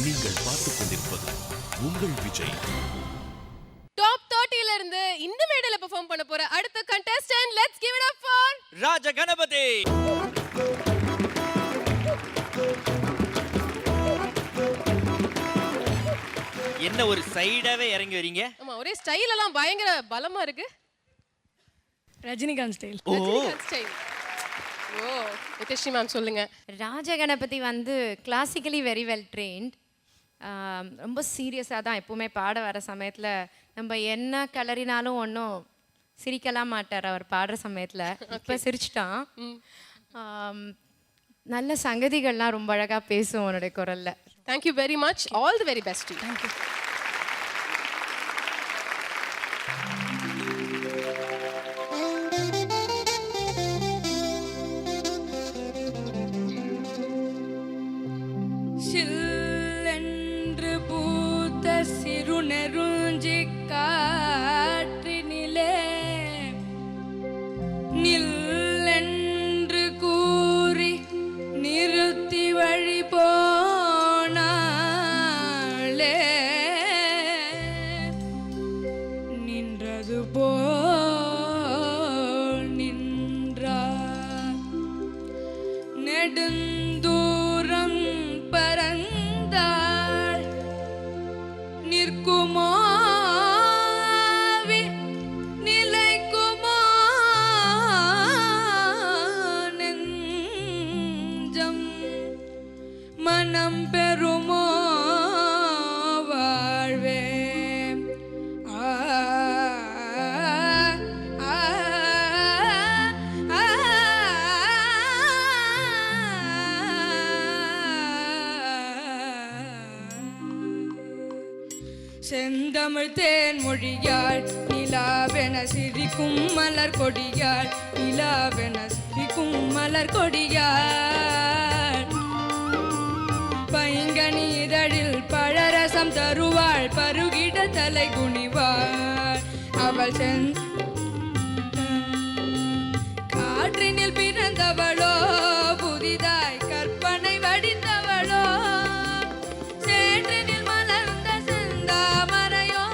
நீங்கள் பார்த்துக் கொண்டிருப்பது உங்கள் விஜய். டாப் 30 ல இருந்து இந்த மேடையில பெர்ஃபார்ம் பண்ண போற அடுத்த contestant, let's give it up for ராஜ கணபதி. என்ன ஒரு சைடாவே இறங்கி வரீங்க? ஆமா, ஒரே ஸ்டைல் எல்லாம் பயங்கர பலமா இருக்கு. ரஜினிகாந்த் ஸ்டைல். ரஜினிகாந்த் ஸ்டைல். ஓ, நிதிஷ்ரீ மேம் சொல்லுங்க. ராஜ கணபதி வந்து கிளாசிக்கலி வெரி வெல் ட்ரெயின்ட். ரொம்ப சீரியஸாக தான் எப்போவுமே பாட வர சமயத்தில் நம்ம என்ன கலரினாலும் ஒன்றும் சிரிக்கலாம் மாட்டார் அவர் பாடுற சமயத்தில். இப்போ சிரிச்சிட்டான். நல்ல சங்கதிகள்லாம் ரொம்ப அழகாக பேசும் அவனுடைய குரலில். Thank you very much. All the very best to you. Thank you. சில்லென்று பூத்த சிறுநெருஞ்சி காற்றினிலே நில்லென்று கூறி நிறுத்தி வழி போனாளே நின்றது போல் நின்றார் நெடுந்தூரம் பறந்தாள் நிற்குமோ நிலைக்குமோ நெஞ்சம் மனம் பெறுமோ வாழ்வே ஆ ஆ ஆ செந்தமிழ் தேன் மொழியாள் நிலாவென சிரிக்கும் மலர் கொடியாள் நிலாவென சிரிக்கும் மலர் கொடியாள் பைங்கனி இதழில் பழரசம் தருவாள் பருகிட தலை குனிவாள் அவள் காற்றினில் பிறந்தவளோ புதிதாய் கற்பனை வடித்தவளோ சேற்றினில் மலர்ந்த செந்தாமரையோ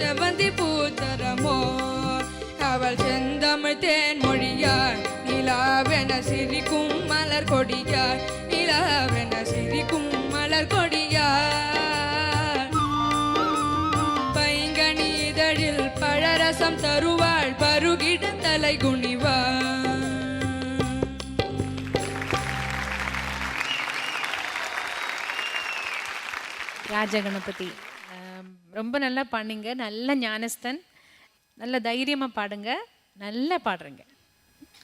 செவந்தி பூத்தரமோ அவள் செந்தமிழ் தேன் மொழியாள் நிலாவென சிரிக்கும் மலர் கொடியாள் நிலாவென சிரிக்கும் மலர் கொடியாள் பைங்கனி இதழில் பழரசம் தருவாள் பருகிட தலை குனிவாள். ராஜ கணபதி ரொம்ப நல்லா பாடுங்க. நல்ல ஞானஸ்தன், நல்ல தைரியமாக பாடுங்க, நல்லா பாடுறீங்க.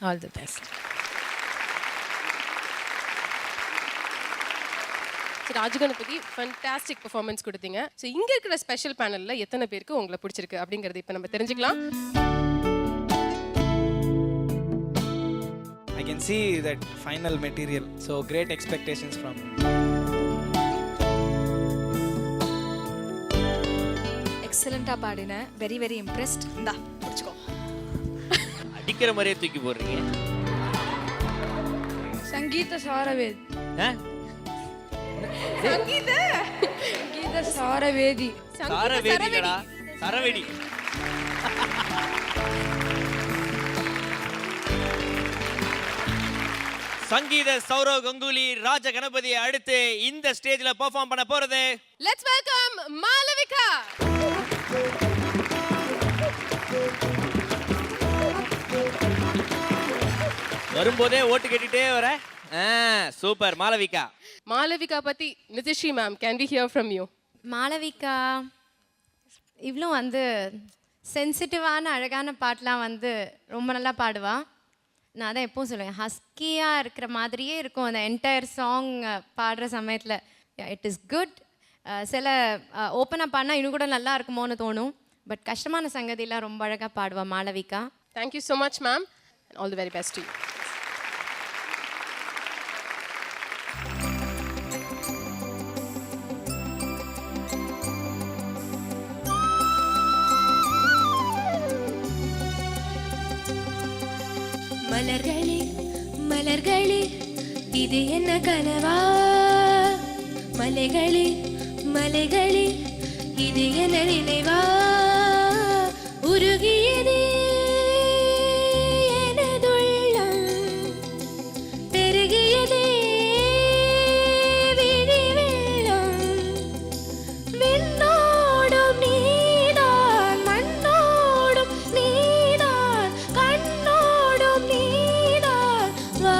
All the best. Rajaganapathi fantastic performance கொடுத்தீங்க. ஸோ இங்கே இருக்கிற ஸ்பெஷல் பேனலில் எத்தனை பேருக்கு உங்களை பிடிச்சிருக்கு அப்படிங்கிறது இப்போ நம்ம தெரிஞ்சுக்கலாம். I can see that final material. So great expectations from எக்ஸலண்ட்டாக பாடினேன். Very very impressed. இந்தா பிடிச்சிக்கோ. அடிக்கிற மாதிரியே தூக்கி போடுறீங்க. சங்கீத சாரவேதி. சங்கீத சாரவேதி. சாரவேதிடா, சரவேடி. சங்கீத சௌரவ் கங்குலி ராஜ கணபதி அடுத்து இந்த ஸ்டேஜ்ல பெர்ஃபார்ம் பண்ண போறது. Let's welcome Malavika. வரும்போதே ஓட்டு கேட்டுட்டே வர. சூப்பர் மாளவிகா. மாளவிகா பத்தி Nithishree ma'am, can we hear from you? Malavika இவ்வளோ வந்து சென்சிட்டிவான அழகான பாட்டெலாம் வந்து ரொம்ப நல்லா பாடுவா. நான் அதான் எப்பவும் சொல்லுவேன், ஹஸ்கியாக இருக்கிற மாதிரியே இருக்கும் அந்த என்டையர் சாங் பாடுற சமயத்தில். It is good. சில ஓப்பனாக பாடினா இன்னும் கூட நல்லா இருக்குமோன்னு தோணும். பட் கஷ்டமான சங்கதியெலாம் ரொம்ப அழகாக பாடுவா Malavika. Thank you so much ma'am. All the very best to you. மலர்களே மலர்களே இது என்ன கனவா, மலைகளே மலைகளில் இது என நினைவா உருகியதே எனதுள்ளம் பெருகியதே விழி வெள்ளம் விண்ணோடும் நீதான் மண்ணோடும் நீதான் கண்ணோடும் நீதான் வா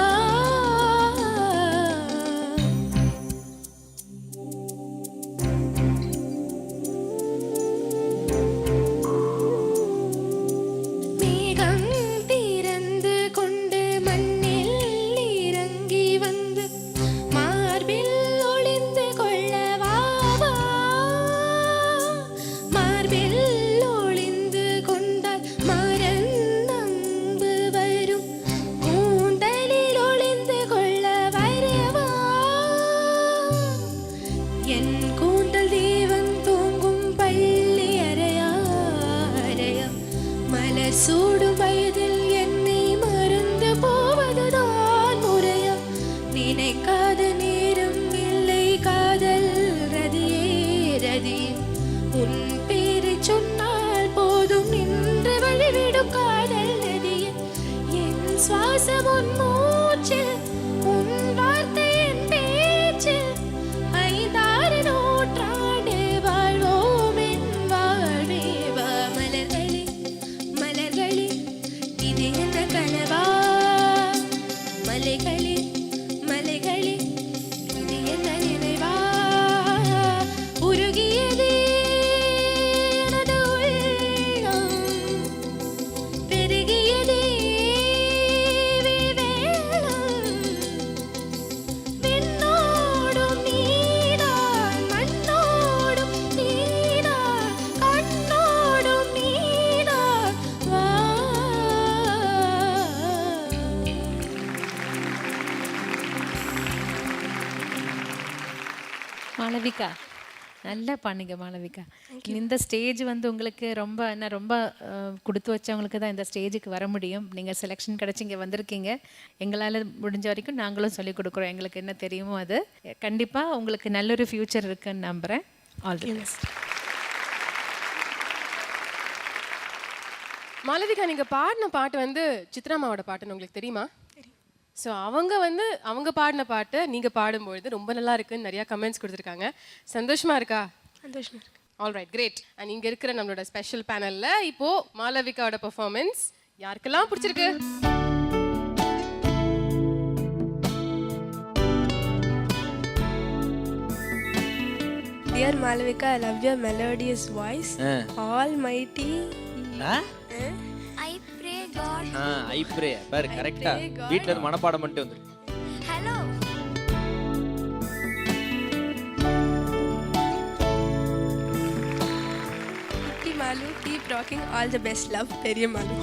மேகம் திறந்து கொண்டு மண்ணில் இறங்கி வந்து மார்பில் ஒளிந்து கொள்ளவா மார்பில் ஒளிந்து கொண்டால் மரண் நம்பு வரும் கூந்தலில் ஒளிந்து கொள்ள வரவா என் கூந்தல் தேவன் தூங்கும் பள்ளி அறையா மலர் சூடும் வயதில் என்னை மறந்து போவதுதான் முறையா நினைக்காத நேரம் இல்லை காதல் ரதியே உன் பேரை சொன்னால் போதும் நின்று வழிவிடும் காதல் நதியே என் சுவாசம் உன் மூச்சில் உன் வார்த்தை என் பேச்சில் ஐந்தாறு நூற்றாண்டு வாழ்வோம் என் வாழ்வே வா மலர்களே மலர்களே இது என்ன கனவா மலைகளே மலைகளே இது என்ன நினைவா உருகியதே எனது உள்ளம் பெருகியதே விழிவெள்ளம் விண்ணோடும் நீதான் மண்ணோடும் நீதான் கண்ணோடும் நீதான் வா மாளவிகா நல்லா பண்ணுங்க மாளவிகா. இந்த ஸ்டேஜ் வந்து உங்களுக்கு ரொம்ப என்ன ரொம்ப கொடுத்து வச்சவங்களுக்கு தான் இந்த ஸ்டேஜுக்கு வர முடியும். நீங்கள் செலெக்ஷன் கிடச்சி இங்கே வந்திருக்கீங்க. எங்களால் முடிஞ்ச வரைக்கும் நாங்களும் சொல்லிக் கொடுக்குறோம். எங்களுக்கு என்ன தெரியுமோ அது. கண்டிப்பாக உங்களுக்கு நல்லொரு ஃப்யூச்சர் இருக்குன்னு நம்புகிறேன். All the best. மாளவிகா, நீங்க பாடின பாட்டு வந்து சித்ராமாவோட பாட்டுன்னு உங்களுக்கு தெரியுமா? ஸோ அவங்க பாடின பாட்டு நீங்க பாடும்பொழுது ரொம்ப நல்லா இருக்குன்னு நிறைய கமெண்ட்ஸ் கொடுத்துருக்காங்க. சந்தோஷமா இருக்கா? சந்தோஷமா இருக்கு. All right, great. அண்ட் இங்க இருக்கிற நம்மளோட ஸ்பெஷல் பேனல்ல இப்போ மாளவிகாவோட பெர்ஃபார்மன்ஸ் யாருக்கெல்லாம் பிடிச்சிருக்கு? Dear Malavika, I love your melodious voice. Almighty. I pray God. I pray பாரு கரெக்டா வீட்ல இருந்து மனப்பாடம் பண்ணிட்டு வந்து. Hello. Kutti Malu, keep rocking. All the best. Love, Periya Malu.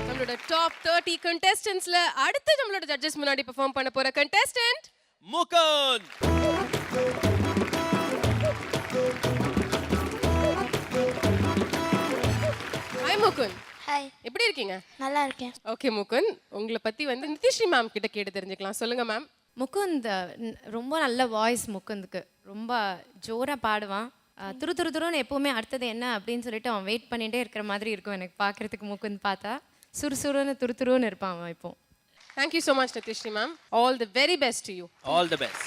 நம்மளோட டாப் 30 கண்டெஸ்டன்ட்ஸ்ல அடுத்து நம்மளோட ஜட்ஜஸ் முன்னாடி பெர்ஃபார்ம் பண்ண போற contestant Mukund. Hi Mukund. Hi. எப்படி இருக்கீங்க? நல்லா இருக்கேன். ஓகே முகுந்த், உங்களை பத்தி வந்து நிதிஸ்ரீ மேம் கிட்ட கேட்டு தெரிஞ்சுக்கலாம். சொல்லுங்க மேம். முகுந்த் ரொம்ப நல்ல வாய்ஸ். முகுந்துக்கு ரொம்ப ஜோராக பாடுவான். துருன்னு எப்போவுமே அடுத்தது என்ன அப்படின்னு சொல்லிட்டு அவன் வெயிட் பண்ணிகிட்டே இருக்கிற மாதிரி இருக்கும் எனக்கு பார்க்குறதுக்கு. முகுந்த் பார்த்தா சுறுசுறுன்னு துருன்னு இருப்பான் அவன் இப்போ. Thank you so much, Nitishri ma'am. All the very best to you. All the best.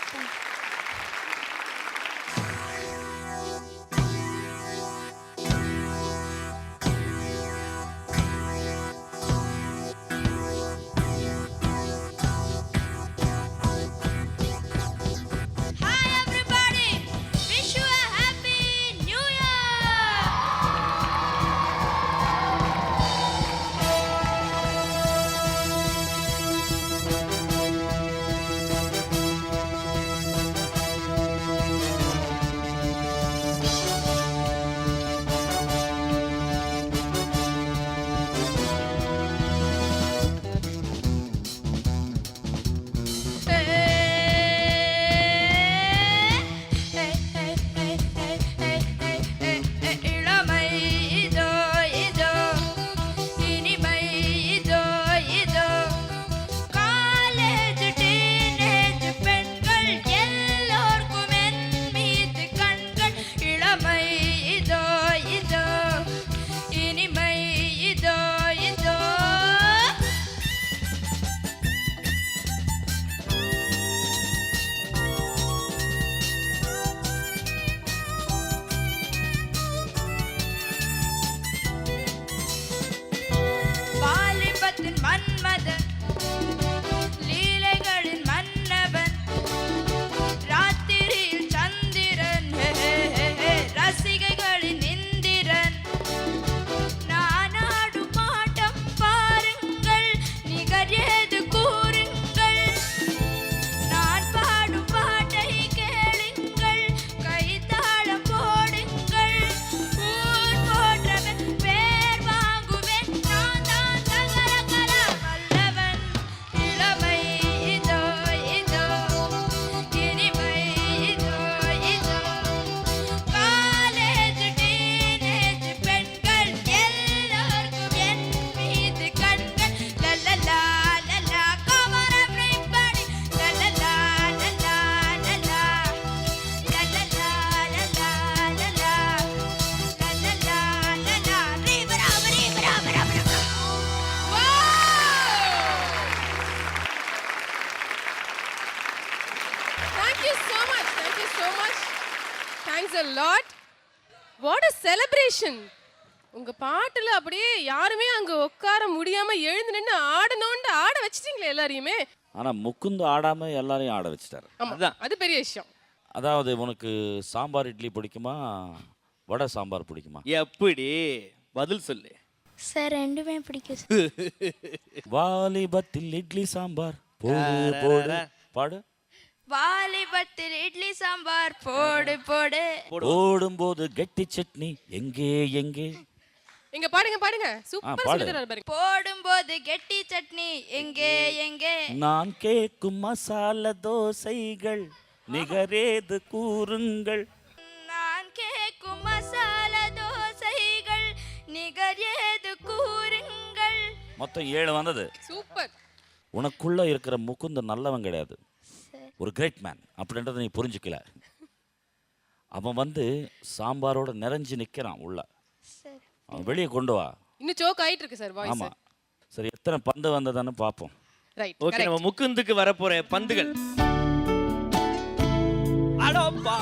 Hi everybody. Wish you a happy new year. you so much. Thank you so much. Thanks a lot. What a celebration. உங்க பாட்டுல அப்படியே யாருமே அங்க உட்கார முடியாம எழுந்து நின்று ஆடணும்னு ஆட வச்சிட்டீங்களே எல்லாரையுமே. ஆனா முகுந்த் ஆடாம எல்லாரையும் ஆட வச்சிட்டாரு. ஆமா, அது பெரிய விஷயம். அதாவது உனக்கு சாம்பார் இட்லி பிடிக்குமா வடை சாம்பார் பிடிக்குமா? எப்படி பதில் சொல்லு. சார் ரெண்டுமே பிடிக்கும் சார். வாலிபத்தில் இட்லி சாம்பார் போடு போடு பாடு. வாலிபத்தில் இட்லி சாம்பார் போடு போடு. ஓடும்போது கெட்டி சட்னி எங்கே எங்கே. இங்க பாடுங்க பாடுங்க. சூப்பர் பாடு. சொல்லிட்டாரு பாருங்க. போடும்போது கெட்டி சட்னி எங்கே எங்கே. நான் கேட்கும் மசாலா தோசைகள் நிகரேது கூறுங்கள். நான் கேட்கும் மசாலா தோசைகள் நிகர் ஏது கூறுங்கள். மொத்தம் 7 வந்தது. சூப்பர். உனக்குள்ள இருக்கிற முகுந்த் நல்லவன் கிடையாது, ஒரு கிரேட் மேன் அப்படின்றத நீ புரிஞ்சுக்கல. அவன் வந்து சாம்பாரோட நிறைஞ்சு நிற்கிறான் உள்ள. அவன் வெளியே கொண்டு வா. இன்னும் சோக் ஆயிட்டு இருக்கு சார் வாய்ஸ். ஆமா சரி, எத்தனை பந்து வந்ததுன்னு பார்ப்போம். ரைட். ஓகே, நம்ம முகுந்துக்கு வரப்போற பந்துகள். அடப்பா